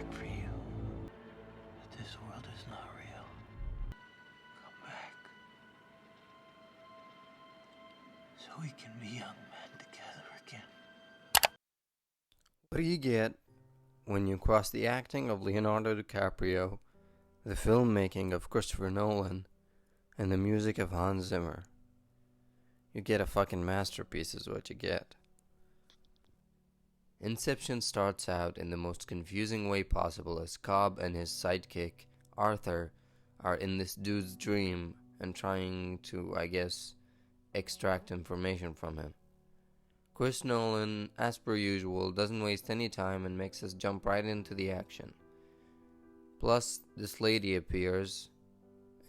back for you. But this world is not real. Come back. So we can be young men together again. What do you get when you cross the acting of Leonardo DiCaprio, the filmmaking of Christopher Nolan, and the music of Hans Zimmer? You get a fucking masterpiece is what you get. Inception starts out in the most confusing way possible as Cobb and his sidekick, Arthur, are in this dude's dream and trying to, I guess, extract information from him. Chris Nolan, as per usual, doesn't waste any time and makes us jump right into the action. Plus, this lady appears,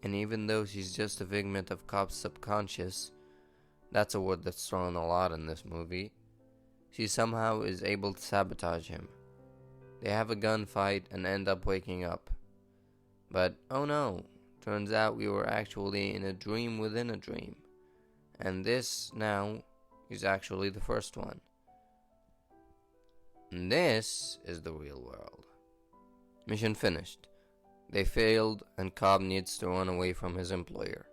and even though she's just a figment of Cobb's subconscious, that's a word that's thrown a lot in this movie, she somehow is able to sabotage him. They have a gunfight and end up waking up. But, oh no, turns out we were actually in a dream within a dream. And this, now, is actually the first one. And this is the real world. Mission finished. They failed and Cobb needs to run away from his employer.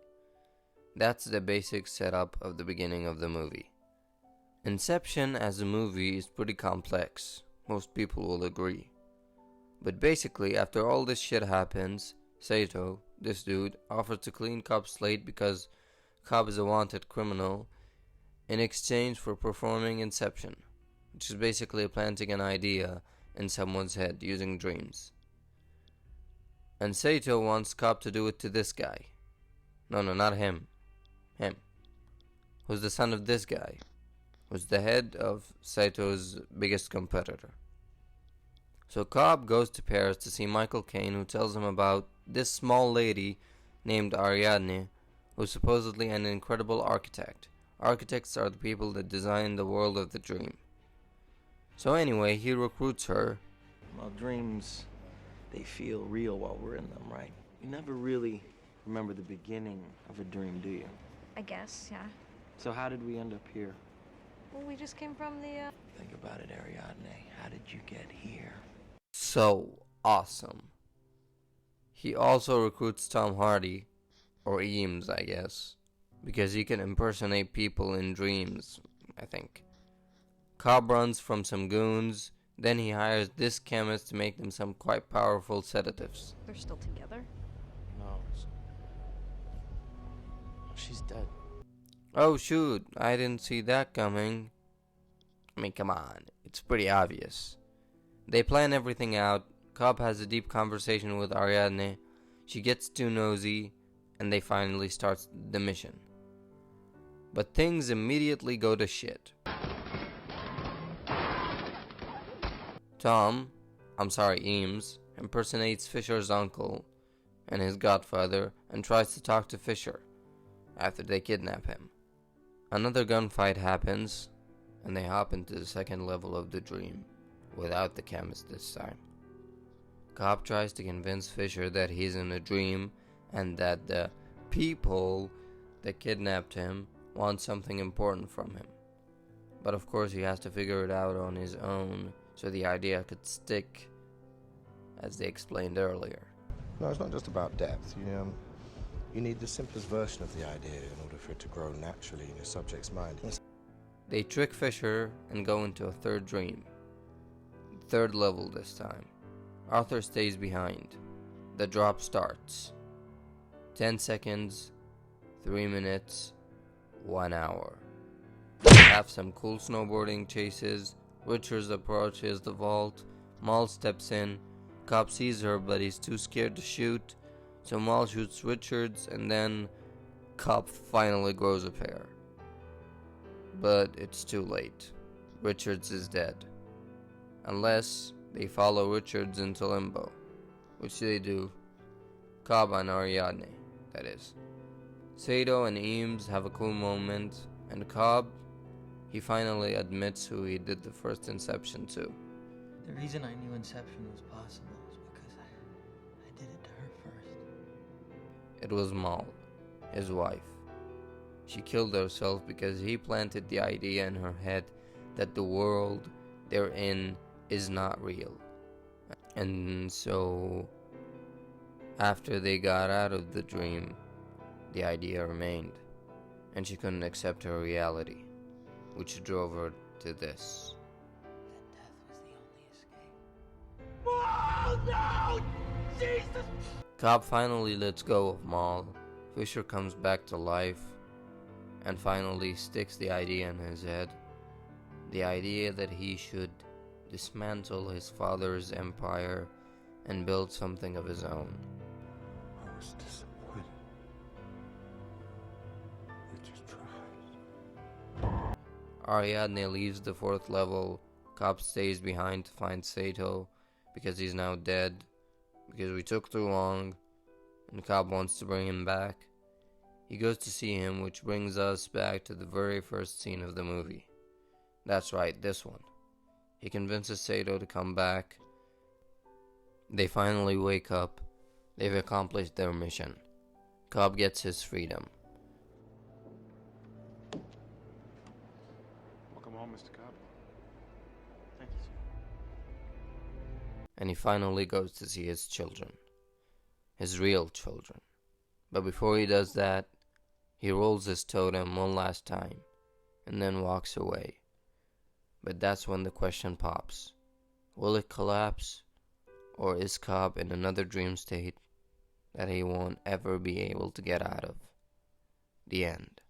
That's the basic setup of the beginning of the movie. Inception as a movie is pretty complex, most people will agree. But basically, after all this shit happens, Saito, this dude, offers to clean Cobb's slate because Cobb is a wanted criminal in exchange for performing Inception, which is basically planting an idea in someone's head using dreams. And Saito wants Cobb to do it to this guy. No, not him. Him. Who's the son of this guy. Who's the head of Saito's biggest competitor. So Cobb goes to Paris to see Michael Caine, who tells him about this small lady named Ariadne, who's supposedly an incredible architect. Architects are the people that design the world of the dream. So anyway, he recruits her. Well, dreams, they feel real while we're in them, right? You never really remember the beginning of a dream, do you? I guess, yeah. So how did we end up here? Well, we just came from the, Think about it, Ariadne. How did you get here? So awesome. He also recruits Tom Hardy, or Eames, I guess, because he can impersonate people in dreams, I think. Cobb runs from some goons, then he hires this chemist to make them some quite powerful sedatives. They're still together? No, she's dead. Oh shoot, I didn't see that coming. I mean, come on, it's pretty obvious. They plan everything out, Cobb has a deep conversation with Ariadne, she gets too nosy, and they finally start the mission. But things immediately go to shit. Eames, impersonates Fisher's uncle and his godfather and tries to talk to Fisher after they kidnap him. Another gunfight happens, and they hop into the second level of the dream, without the chemist this time. Cobb tries to convince Fisher that he's in a dream, and that the people that kidnapped him want something important from him. But of course he has to figure it out on his own, so the idea could stick, as they explained earlier. No, it's not just about depth. You need the simplest version of the idea in order for it to grow naturally in your subject's mind. They trick Fisher and go into a third dream. Third level this time. Arthur stays behind. The drop starts. 10 seconds, 3 minutes, 1 hour. Have some cool snowboarding chases. Richards approaches the vault. Mal steps in. Cobb sees her, but he's too scared to shoot. So Mal shoots Richards, and then Cobb finally grows a pair. But it's too late. Richards is dead. Unless they follow Richards into limbo, which they do. Cobb and Ariadne, that is. Saito and Eames have a cool moment, and Cobb, he finally admits who he did the first Inception to. The reason I knew Inception was possible was because I did it to her first. It was Mal, his wife. She killed herself because he planted the idea in her head that the world they're in is not real. And so, after they got out of the dream, the idea remained, and she couldn't accept her reality, which drove her to this. Oh no! Jesus! Cobb finally lets go of Maul. Fisher comes back to life and finally sticks the idea in his head. The idea that he should dismantle his father's empire and build something of his own. I was disappointed. We just tried. Ariadne leaves the 4th level. Cobb stays behind to find Sato because he's now dead, because we took too long, and Cobb wants to bring him back. He goes to see him, which brings us back to the very first scene of the movie. That's right, this one. He convinces Sato to come back. They finally wake up. They've accomplished their mission. Cobb gets his freedom. Welcome home, Mr. Cobb. Thank you, sir. And he finally goes to see his children. His real children. But before he does that, he rolls his totem one last time, and then walks away. But that's when the question pops. Will it collapse? Or is Cobb in another dream state that he won't ever be able to get out of? The end.